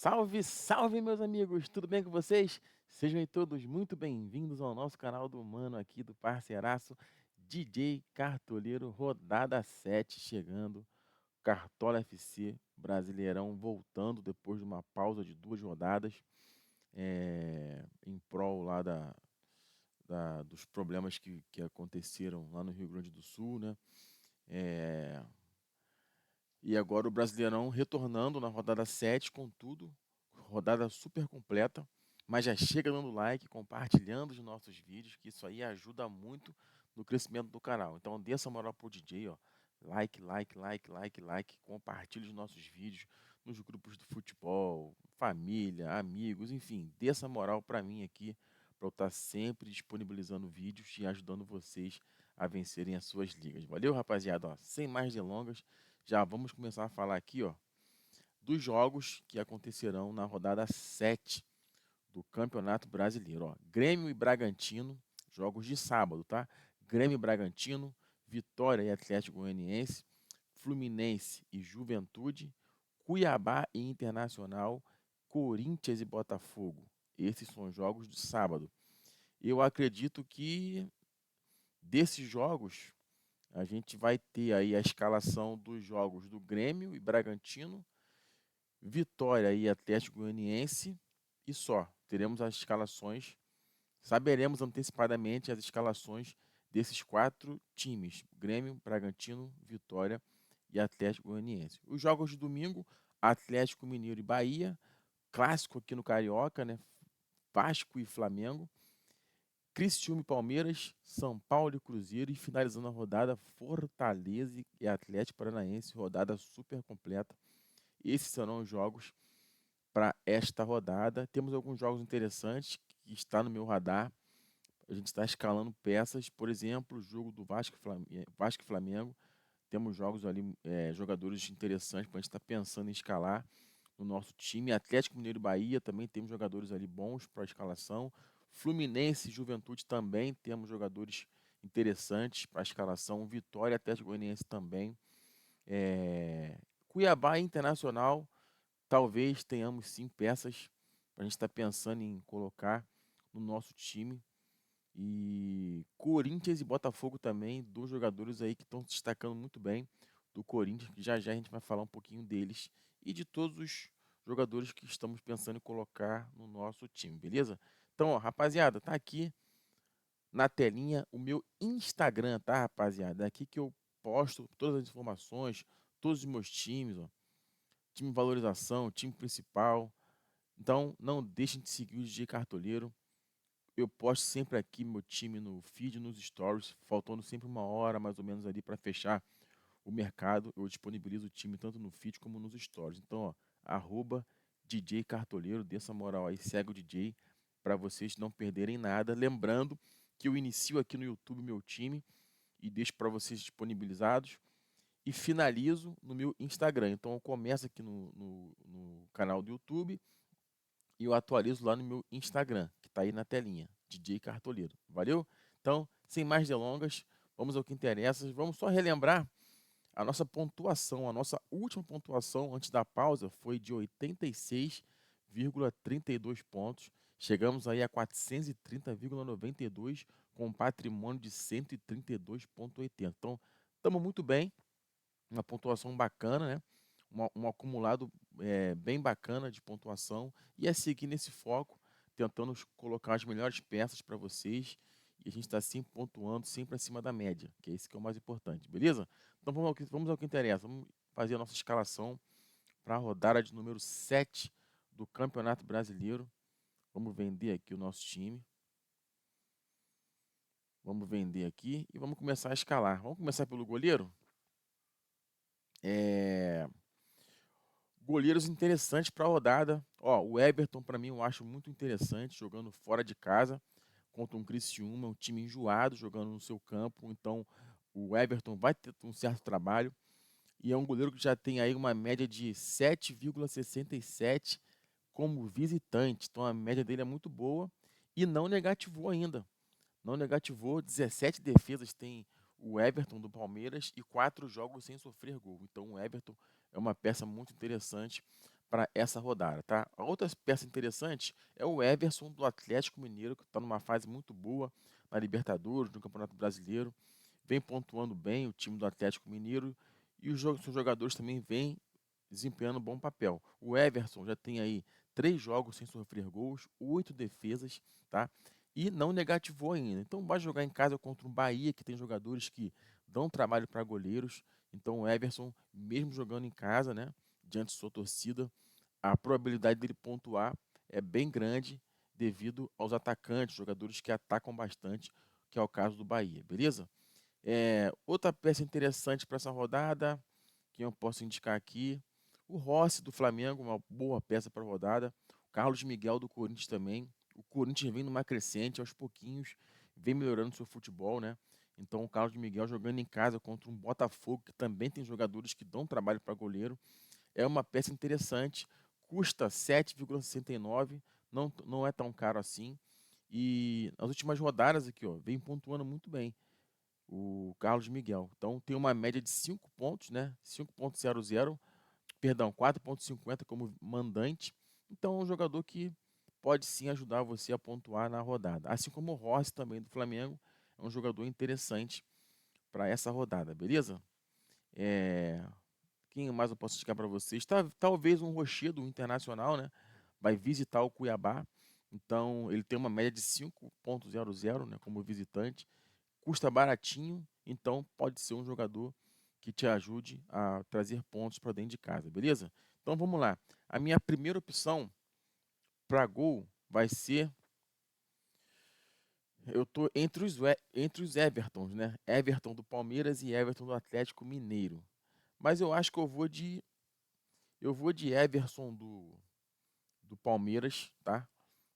Salve, salve, meus amigos! Tudo bem com vocês? Sejam aí todos muito bem-vindos ao nosso canal do Mano aqui do parceiraço DJ Cartoleiro, rodada 7 chegando, Cartola FC Brasileirão voltando depois de uma pausa de 2 rodadas, em prol lá dos problemas que aconteceram lá no Rio Grande do Sul, né? É, E agora o Brasileirão retornando na rodada 7 com tudo, rodada super completa, mas já chega dando like, compartilhando os nossos vídeos, que isso aí ajuda muito no crescimento do canal. Então dê essa moral pro DJ, ó. Like, like, like, like, like, compartilhe os nossos vídeos nos grupos do futebol, família, amigos, enfim, dê essa moral para mim aqui, para eu estar sempre disponibilizando vídeos e ajudando vocês a vencerem as suas ligas. Valeu, rapaziada? Ó, sem mais delongas, já vamos começar a falar aqui, ó, dos jogos que acontecerão na rodada 7 do Campeonato Brasileiro. Ó. Grêmio e Bragantino, jogos de sábado, tá? Grêmio e Bragantino, Vitória e Atlético Goianiense, Fluminense e Juventude, Cuiabá e Internacional, Corinthians e Botafogo. Esses são os jogos de sábado. Eu acredito que desses jogos a gente vai ter aí a escalação dos jogos do Grêmio e Bragantino, Vitória e Atlético Goianiense e só. Teremos as escalações, saberemos antecipadamente as escalações desses 4 times: Grêmio, Bragantino, Vitória e Atlético Goianiense. Os jogos de domingo: Atlético Mineiro e Bahia, clássico aqui no Carioca, né? Vasco e Flamengo, Criciúma e Palmeiras, São Paulo e Cruzeiro, e finalizando a rodada, Fortaleza e Atlético Paranaense, rodada super completa. Esses serão os jogos para esta rodada. Temos alguns jogos interessantes que está no meu radar. A gente está escalando peças, por exemplo, o jogo do Vasco e Flamengo. Temos jogos ali, jogadores interessantes para a gente estar pensando em escalar no nosso time. Atlético Mineiro e Bahia também temos jogadores ali bons para a escalação. Fluminense e Juventude também temos jogadores interessantes para a escalação. Vitória e Atlético Goianiense também. Cuiabá e Internacional, talvez tenhamos sim peças para a gente estar pensando em colocar no nosso time. E Corinthians e Botafogo também, 2 jogadores aí que estão se destacando muito bem do Corinthians, que já já a gente vai falar um pouquinho deles e de todos os jogadores que estamos pensando em colocar no nosso time, beleza? Então, ó, rapaziada, tá aqui na telinha o meu Instagram, tá, rapaziada? É aqui que eu posto todas as informações, todos os meus times, ó, time valorização, time principal. Então, não deixem de seguir o DJ Cartoleiro. Eu posto sempre aqui meu time no feed, nos stories, faltando sempre 1 hora mais ou menos ali para fechar o mercado. Eu disponibilizo o time tanto no feed como nos stories. Então, ó, @DJ Cartoleiro, dê essa moral aí, segue o DJ para vocês não perderem nada. Lembrando que eu inicio aqui no YouTube meu time e deixo para vocês disponibilizados e finalizo no meu Instagram. Então, eu começo aqui no canal do YouTube e eu atualizo lá no meu Instagram, que está aí na telinha, DJ Cartoleiro. Valeu? Então, sem mais delongas, vamos ao que interessa. Vamos só relembrar a nossa pontuação. A nossa última pontuação antes da pausa foi de 86,32 pontos. Chegamos aí a 430,92 com um patrimônio de 132,80. Então, estamos muito bem, uma pontuação bacana, né? Um acumulado bem bacana de pontuação e é seguir nesse foco, tentando colocar as melhores peças para vocês e a gente está sempre pontuando, sempre acima da média, que é isso que é o mais importante, beleza? Então vamos ao que interessa, vamos fazer a nossa escalação para a rodada de número 7 do Campeonato Brasileiro. Vamos vender aqui o nosso time. Vamos vender aqui e vamos começar a escalar. Vamos começar pelo goleiro? Goleiros interessantes para a rodada. Ó, o Everton, para mim, eu acho muito interessante, jogando fora de casa contra um Criciúma, um time enjoado, jogando no seu campo. Então, o Everton vai ter um certo trabalho. E é um goleiro que já tem aí uma média de 7,67 como visitante. Então, a média dele é muito boa e não negativou ainda. Não negativou, 17 defesas tem o Everton do Palmeiras e 4 jogos sem sofrer gol. Então o Everton é uma peça muito interessante para essa rodada, tá? A outra peça interessante é o Everson do Atlético Mineiro, que está numa fase muito boa na Libertadores, no Campeonato Brasileiro, vem pontuando bem o time do Atlético Mineiro e os seus jogadores também vêm desempenhando um bom papel. O Everson já tem aí 3 jogos sem sofrer gols, 8 defesas, tá? E não negativou ainda. Então vai jogar em casa contra um Bahia, que tem jogadores que dão trabalho para goleiros. Então o Everson, mesmo jogando em casa, né, diante de sua torcida, a probabilidade dele pontuar é bem grande devido aos atacantes, jogadores que atacam bastante, que é o caso do Bahia, beleza? Outra peça interessante para essa rodada, que eu posso indicar aqui, o Rossi do Flamengo, uma boa peça para a rodada. O Carlos Miguel do Corinthians também. O Corinthians vem numa crescente, aos pouquinhos, vem melhorando seu futebol, né? Então o Carlos Miguel jogando em casa contra um Botafogo, que também tem jogadores que dão trabalho para goleiro. É uma peça interessante, custa 7,69, não é tão caro assim. E nas últimas rodadas aqui, ó, vem pontuando muito bem o Carlos Miguel. Então tem uma média de 5 pontos, né? 5,00, perdão, 4,50 como mandante. Então é um jogador que pode sim ajudar você a pontuar na rodada. Assim como o Rossi também do Flamengo, é um jogador interessante para essa rodada, beleza? É... Quem mais eu posso indicar para vocês? Talvez um Rochedo, um Internacional, né? Vai visitar o Cuiabá. Então ele tem uma média de 5,00, né, como visitante, custa baratinho, então pode ser um jogador que te ajude a trazer pontos para dentro de casa, beleza? Então vamos lá. A minha primeira opção para gol vai ser. Eu tô entre os Evertons, né? Everton do Palmeiras e Everton do Atlético Mineiro. Mas eu acho que eu vou de Everson do Palmeiras, tá?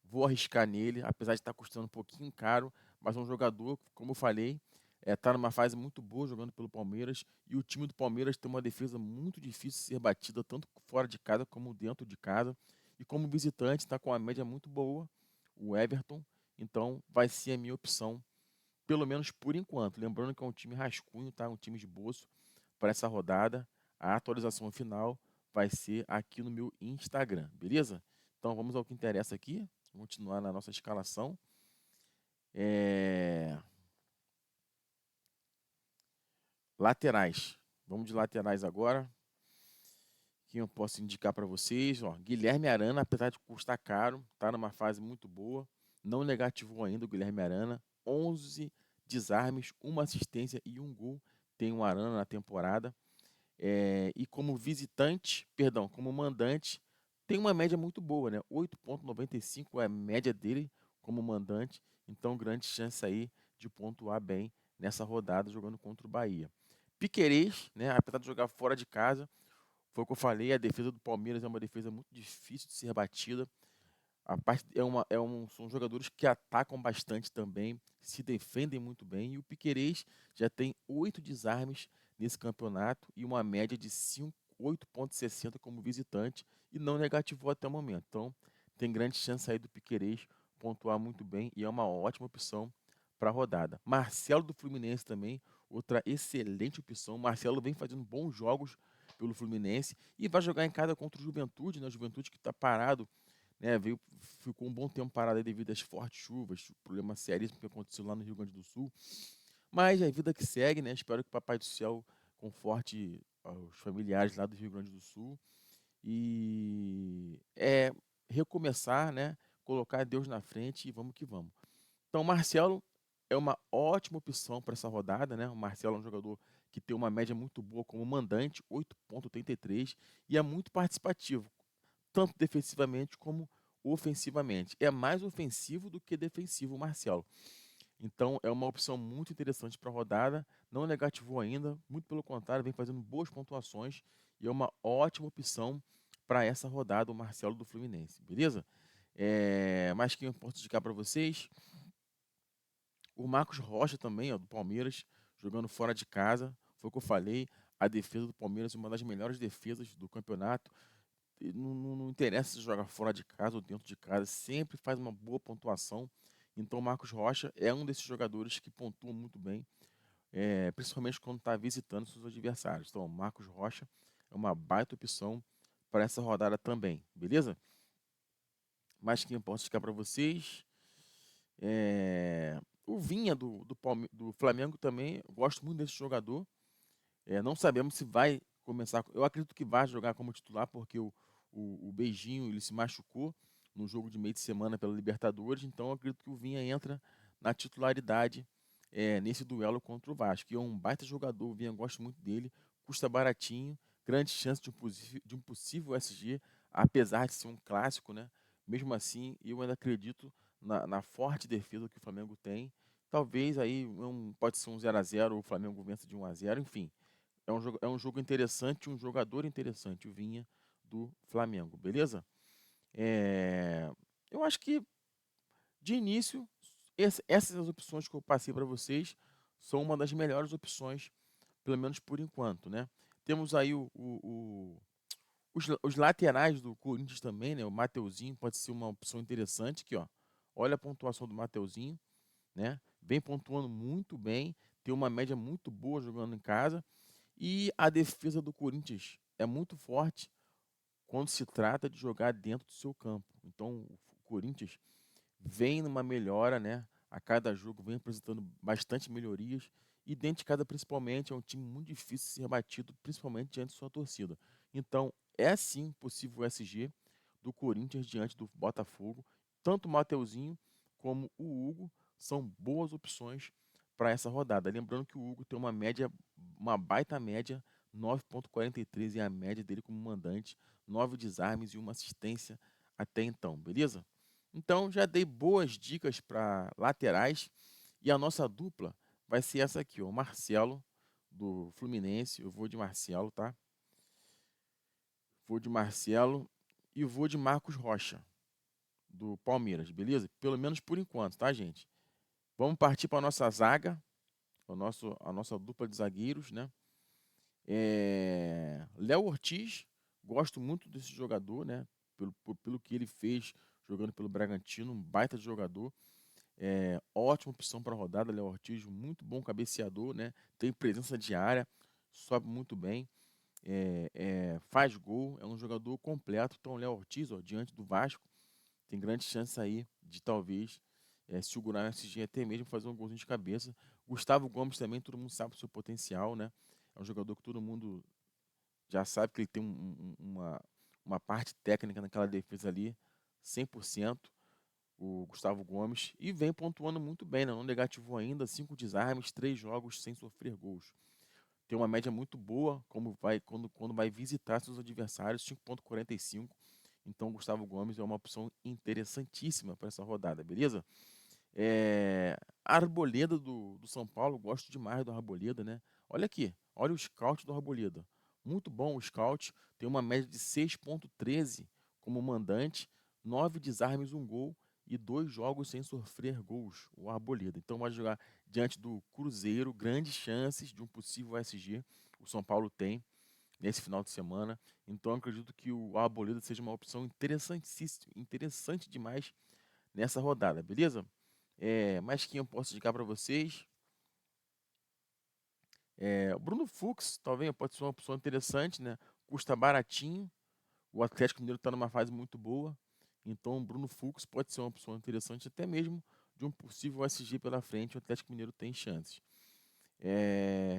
Vou arriscar nele, apesar de estar custando um pouquinho caro, mas é um jogador, como eu falei, está numa fase muito boa jogando pelo Palmeiras. E o time do Palmeiras tem uma defesa muito difícil de ser batida, tanto fora de casa como dentro de casa. E como visitante, está com uma média muito boa, o Everton. Então vai ser a minha opção, pelo menos por enquanto. Lembrando que é um time rascunho, tá? Um time de bolso para essa rodada. A atualização final vai ser aqui no meu Instagram, beleza? Então vamos ao que interessa aqui. Vamos continuar na nossa escalação. É, Laterais. Vamos de laterais agora. Quem eu posso indicar para vocês? Ó, Guilherme Arana, apesar de custar caro, está numa fase muito boa. Não negativou ainda o Guilherme Arana. 11 desarmes, uma assistência e um gol. Tem o Arana na temporada. E como visitante, perdão, como mandante, tem uma média muito boa, né? 8,95 é a média dele como mandante. Então, grande chance aí de pontuar bem nessa rodada jogando contra o Bahia. Piquerez, né? Apesar de jogar fora de casa, foi o que eu falei, a defesa do Palmeiras é uma defesa muito difícil de ser batida. A parte são jogadores que atacam bastante também, se defendem muito bem. E o Piquerez já tem 8 desarmes nesse campeonato e uma média de 8,60 como visitante e não negativou até o momento. Então, tem grande chance aí do Piquerez pontuar muito bem e é uma ótima opção para a rodada. Marcelo do Fluminense também, outra excelente opção. Marcelo vem fazendo bons jogos pelo Fluminense e vai jogar em casa contra o Juventude, né? O Juventude que está parado, né, ficou um bom tempo parado aí devido às fortes chuvas, problema seríssimo que aconteceu lá no Rio Grande do Sul. Mas é a vida que segue, né? Espero que o Papai do Céu conforte os familiares lá do Rio Grande do Sul. E recomeçar, né? Colocar Deus na frente e vamos que vamos. Então, o Marcelo é uma ótima opção para essa rodada, né? O Marcelo é um jogador que tem uma média muito boa como mandante, 8,83, e é muito participativo, tanto defensivamente como ofensivamente. É mais ofensivo do que defensivo o Marcelo. Então é uma opção muito interessante para a rodada, não negativou ainda, muito pelo contrário, vem fazendo boas pontuações e é uma ótima opção para essa rodada o Marcelo do Fluminense, beleza? Mais quem eu posso indicar para vocês? O Marcos Rocha também, ó, do Palmeiras, jogando fora de casa, foi o que eu falei, a defesa do Palmeiras é uma das melhores defesas do campeonato. E não interessa se joga fora de casa ou dentro de casa, sempre faz uma boa pontuação. Então, o Marcos Rocha é um desses jogadores que pontuam muito bem, principalmente quando está visitando seus adversários. Então, o Marcos Rocha é uma baita opção para essa rodada também, beleza? Mas quem eu posso explicar para vocês o Vinha do Flamengo também, eu gosto muito desse jogador. Não sabemos se vai começar. Eu acredito que vai jogar como titular, porque o Beijinho ele se machucou no jogo de meio de semana pela Libertadores. Então eu acredito que o Vinha entra na titularidade nesse duelo contra o Vasco. E é um baita jogador, o Vinha, eu gosto muito dele, custa baratinho, grande chance de um possível SG, apesar de ser um clássico, né? Mesmo assim, eu ainda acredito na forte defesa que o Flamengo tem. Talvez aí pode ser um 0-0, o Flamengo vença de 1-0, enfim. É um jogo interessante, um jogador interessante, o Vinha do Flamengo, beleza? Eu acho que, de início, essas opções que eu passei para vocês são uma das melhores opções, pelo menos por enquanto, né? Temos aí os laterais do Corinthians também, né? O Mateuzinho pode ser uma opção interessante aqui, ó. Olha a pontuação do Mateuzinho, né? Vem pontuando muito bem, tem uma média muito boa jogando em casa. E a defesa do Corinthians é muito forte quando se trata de jogar dentro do seu campo. Então, o Corinthians vem numa melhora, né? A cada jogo vem apresentando bastante melhorias. E dentro de casa, principalmente, é um time muito difícil de ser batido, principalmente diante de sua torcida. Então, é sim possível o SG do Corinthians diante do Botafogo. Tanto o Mateuzinho como o Hugo são boas opções para essa rodada. Lembrando que o Hugo tem uma média, uma baita média, 9,43 é a média dele como mandante, 9 desarmes e uma assistência até então, beleza? Então já dei boas dicas para laterais e a nossa dupla vai ser essa aqui, ó, o Marcelo do Fluminense. Eu vou de Marcelo, tá? Vou de Marcelo e vou de Marcos Rocha do Palmeiras, beleza? Pelo menos por enquanto, tá, gente? Vamos partir para a nossa zaga, a nossa dupla de zagueiros, né? Léo Ortiz, gosto muito desse jogador, né? Pelo que ele fez jogando pelo Bragantino, um baita de jogador. Ótima opção para a rodada, Léo Ortiz, muito bom cabeceador, né? Tem presença de área, sobe muito bem, faz gol, é um jogador completo. Então, Léo Ortiz, ó, diante do Vasco, tem grande chance aí de talvez segurar o SG até mesmo fazer um golzinho de cabeça. Gustavo Gomes também, todo mundo sabe o seu potencial, né? É um jogador que todo mundo já sabe que ele tem uma parte técnica naquela defesa ali, 100%, o Gustavo Gomes, e vem pontuando muito bem, né? Não negativou ainda, 5 desarmes, 3 jogos sem sofrer gols. Tem uma média muito boa quando vai visitar seus adversários, 5,45. Então, o Gustavo Gomes é uma opção interessantíssima para essa rodada, beleza? Arboleda do São Paulo, gosto demais do Arboleda, né? Olha aqui, olha o scout do Arboleda. Muito bom o scout, tem uma média de 6,13 como mandante, 9 desarmes, um gol e 2 jogos sem sofrer gols, o Arboleda. Então vai jogar diante do Cruzeiro, grandes chances de um possível SG, o São Paulo tem nesse final de semana. Então acredito que o Arboleda seja uma opção interessantíssima, interessante demais nessa rodada, beleza? Mais quem eu posso indicar para vocês? O Bruno Fux, talvez pode ser uma opção interessante, né? Custa baratinho. O Atlético Mineiro está numa fase muito boa. Então, o Bruno Fux pode ser uma opção interessante, até mesmo de um possível SG pela frente. O Atlético Mineiro tem chances.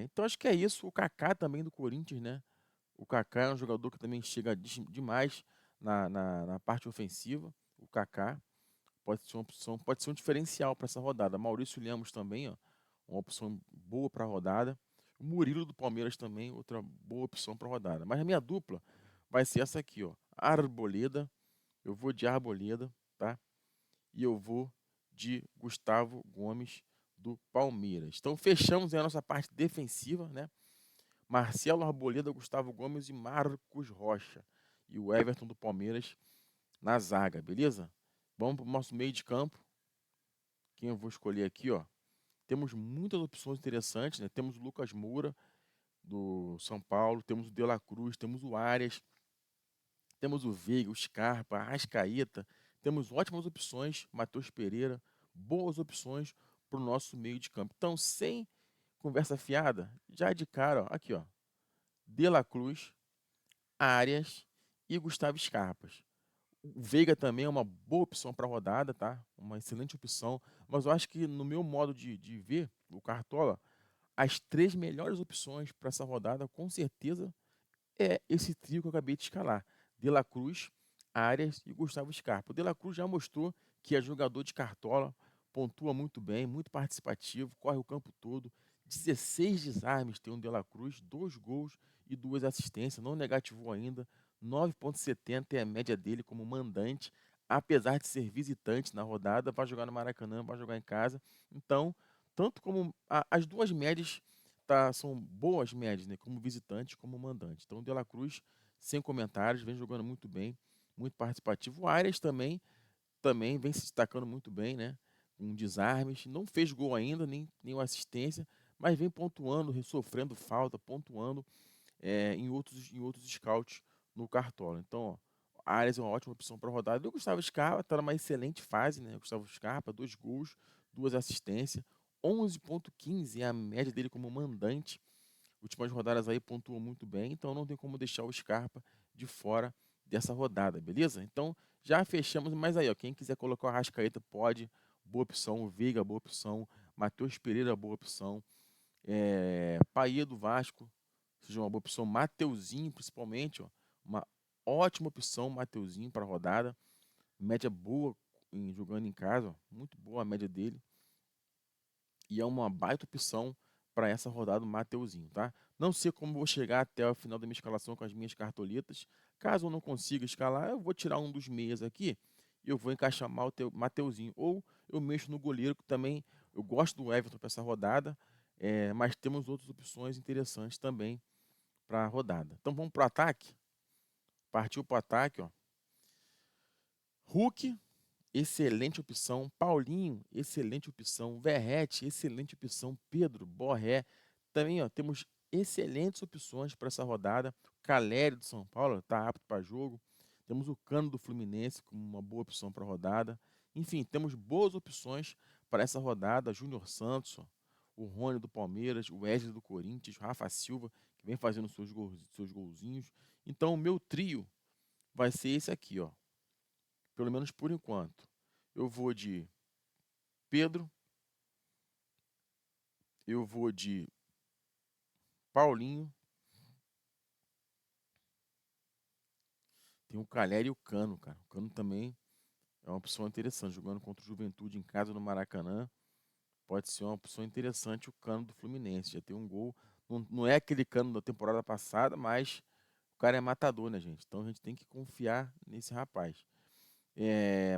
Então, acho que é isso. O Kaká também do Corinthians, né? O Kaká é um jogador que também chega demais na parte ofensiva. O Kaká pode ser uma opção, pode ser um diferencial para essa rodada. Maurício Lemos também, ó, uma opção boa para a rodada. O Murilo do Palmeiras também, outra boa opção para a rodada. Mas a minha dupla vai ser essa aqui, ó, Arboleda. Eu vou de Arboleda, tá? E eu vou de Gustavo Gomes do Palmeiras. Então fechamos aí a nossa parte defensiva, né? Marcelo Arboleda, Gustavo Gomes e Marcos Rocha. E o Everton do Palmeiras na zaga, beleza? Vamos para o nosso meio de campo. Quem eu vou escolher aqui, ó. Temos muitas opções interessantes, né? Temos o Lucas Moura, do São Paulo, temos o De La Cruz, temos o Arias, temos o Veiga, o Scarpa, a Arrascaeta. Temos ótimas opções, Matheus Pereira, boas opções para o nosso meio de campo. Então, sem conversa fiada, já de cara, ó, aqui, ó. De La Cruz, Arias e Gustavo Scarpas. O Veiga também é uma boa opção para a rodada, tá? Uma excelente opção. Mas eu acho que, no meu modo de ver, o Cartola, as três melhores opções para essa rodada, com certeza, é esse trio que eu acabei de escalar: De La Cruz, Arias e Gustavo Scarpa. O De La Cruz já mostrou que é jogador de Cartola, pontua muito bem, muito participativo, corre o campo todo. 16 desarmes tem o De La Cruz, 2 gols e 2 assistências, não negativou ainda. 9,70 é a média dele como mandante, apesar de ser visitante na rodada, vai jogar no Maracanã, vai jogar em casa. Então, tanto como as duas médias são boas médias, né? Como visitante, como mandante. Então, o De La Cruz, sem comentários, vem jogando muito bem, muito participativo. O Arias também vem se destacando muito bem, né? Com desarmes. Não fez gol ainda, nem assistência, mas vem pontuando, sofrendo falta, pontuando em outros scouts no Cartola. Então, ó, Arias é uma ótima opção para rodada. E o Gustavo Scarpa está numa excelente fase, né? O Gustavo Scarpa, 2 gols, 2 assistências. 11,15 é a média dele como mandante. Últimas rodadas aí pontuou muito bem, então não tem como deixar o Scarpa de fora dessa rodada, beleza? Então já fechamos, mas aí, ó, quem quiser colocar o Arrascaeta pode, boa opção. O Veiga, boa opção. Matheus Pereira, boa opção. Paia do Vasco, seja uma boa opção. Mateuzinho, principalmente, ó, uma ótima opção. Mateuzinho para a rodada, média boa jogando em casa, ó, muito boa a média dele. E é uma baita opção para essa rodada o Mateuzinho, tá? Não sei como vou chegar até o final da minha escalação com as minhas cartoletas. Caso eu não consiga escalar, eu vou tirar um dos meias aqui e eu vou encaixar Mateuzinho. Ou eu mexo no goleiro, que também eu gosto do Everton para essa rodada, mas temos outras opções interessantes também para a rodada. Então vamos para o ataque? Partiu para o ataque, ó. Hulk, excelente opção. Paulinho, excelente opção. Verratti, excelente opção. Pedro, Borré. Também, ó, temos excelentes opções para essa rodada. Caleri do São Paulo está apto para jogo. Temos o Cano do Fluminense como uma boa opção para a rodada. Enfim, temos boas opções para essa rodada. Júnior Santos, ó, o Rony do Palmeiras, o Wesley do Corinthians, o Rafa Silva, que vem fazendo seus golzinhos. Então, o meu trio vai ser esse aqui, ó. Pelo menos por enquanto. Eu vou de Pedro, eu vou de Paulinho, tem o Caleri e o Cano, cara. O Cano também é uma opção interessante, jogando contra o Juventude em casa no Maracanã. Pode ser uma opção interessante o Cano do Fluminense. Já tem um gol. Não é aquele Cano da temporada passada, mas o cara é matador, né, gente? Então a gente tem que confiar nesse rapaz.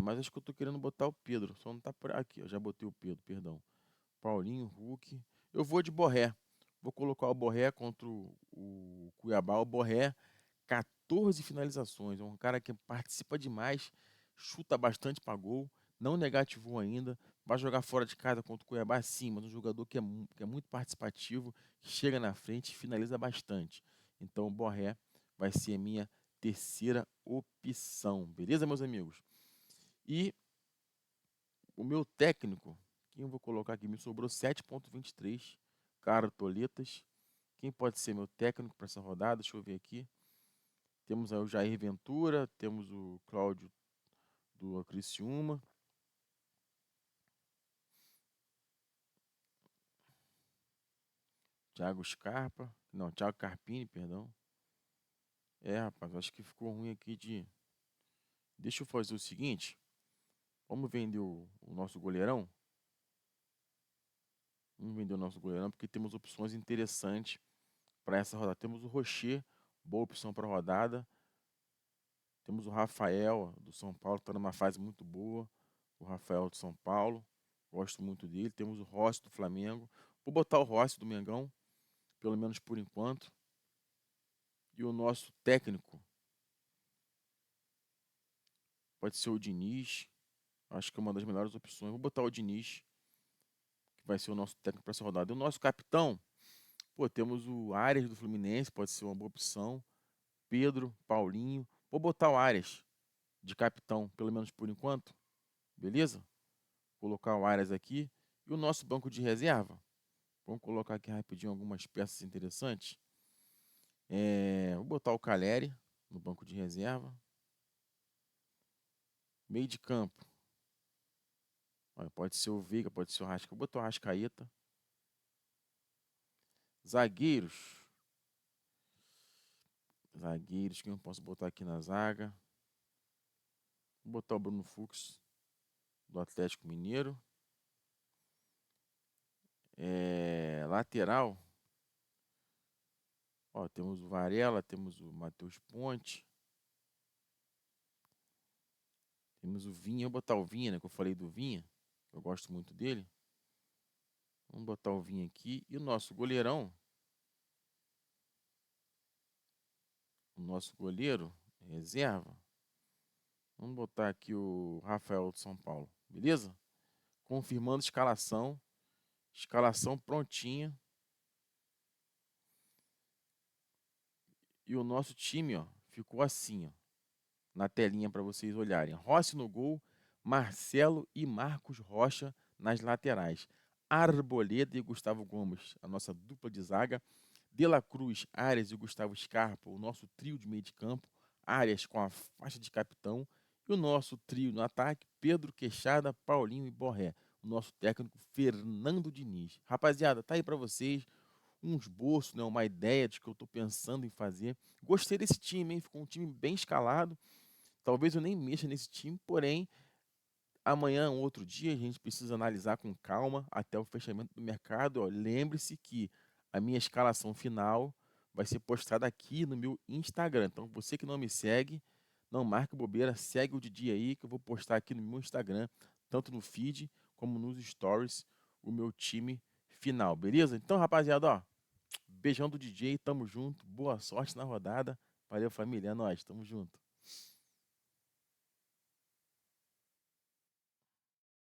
Mas acho que eu tô querendo botar o Pedro. Só não tá por aqui. Eu já botei o Pedro, perdão. Paulinho, Hulk. Eu vou de Borré. Vou colocar o Borré contra o Cuiabá. O Borré, 14 finalizações. É um cara que participa demais, chuta bastante para gol, não negativou ainda. Vai jogar fora de casa contra o Cuiabá, sim, mas um jogador que é muito participativo, que chega na frente e finaliza bastante. Então o Borré vai ser a minha terceira opção. Beleza, meus amigos? E o meu técnico, quem eu vou colocar aqui? Me sobrou 7,23 cartoletas. Quem pode ser meu técnico para essa rodada? Deixa eu ver aqui. Temos aí o Jair Ventura, temos o Cláudio do Criciúma. Thiago Scarpa. Não, Thiago Carpini, perdão. Rapaz, acho que ficou ruim aqui de. Deixa eu fazer o seguinte. Vamos vender o nosso goleirão? Vamos vender o nosso goleirão, porque temos opções interessantes para essa rodada. Temos o Rocher, boa opção para a rodada. Temos o Rafael do São Paulo, que está numa fase muito boa. O Rafael do São Paulo, gosto muito dele. Temos o Rossi do Flamengo. Vou botar o Rossi do Mengão, pelo menos por enquanto. E o nosso técnico pode ser o Diniz. Acho que é uma das melhores opções. Vou botar o Diniz, que vai ser o nosso técnico para essa rodada. E o nosso capitão, pô, temos o Arias do Fluminense, pode ser uma boa opção. Pedro, Paulinho. Vou botar o Arias de capitão, pelo menos por enquanto. Beleza? Vou colocar o Arias aqui. E o nosso banco de reserva. Vamos colocar aqui rapidinho algumas peças interessantes. Vou botar o Caleri no banco de reserva. Meio de campo. Olha, pode ser o Veiga, pode ser o Arrascaeta. Botou o Arrascaeta. Zagueiros. Zagueiros, quem eu posso botar aqui na zaga? Vou botar o Bruno Fux, do Atlético Mineiro. Lateral. Ó, temos o Varela, temos o Matheus Ponte. Temos o Vinha. Vou botar o Vinha, né? Que eu falei do Vinha. Eu gosto muito dele. Vamos botar o Vinha aqui. E o nosso goleirão. O nosso goleiro, reserva. Vamos botar aqui o Rafael de São Paulo. Beleza? Confirmando escalação. Escalação prontinha. E o nosso time, ó, ficou assim, ó, na telinha para vocês olharem. Rossi no gol, Marcelo e Marcos Rocha nas laterais. Arboleda e Gustavo Gomes, a nossa dupla de zaga. De La Cruz, Arias e Gustavo Scarpa, o nosso trio de meio de campo. Arias com a faixa de capitão. E o nosso trio no ataque, Pedro Queixada, Paulinho e Borré. O nosso técnico, Fernando Diniz. Rapaziada, tá aí para vocês um esboço, né, uma ideia de que eu estou pensando em fazer. Gostei desse time, hein? Ficou um time bem escalado. Talvez eu nem mexa nesse time, porém, amanhã, um outro dia, a gente precisa analisar com calma até o fechamento do mercado. Ó, lembre-se que a minha escalação final vai ser postada aqui no meu Instagram. Então, você que não me segue, não marque bobeira, segue o Didi aí, que eu vou postar aqui no meu Instagram, tanto no feed como nos stories, o meu time final, beleza? Então, rapaziada, ó, beijão do DJ, tamo junto, boa sorte na rodada. Valeu, família, é nóis, tamo junto.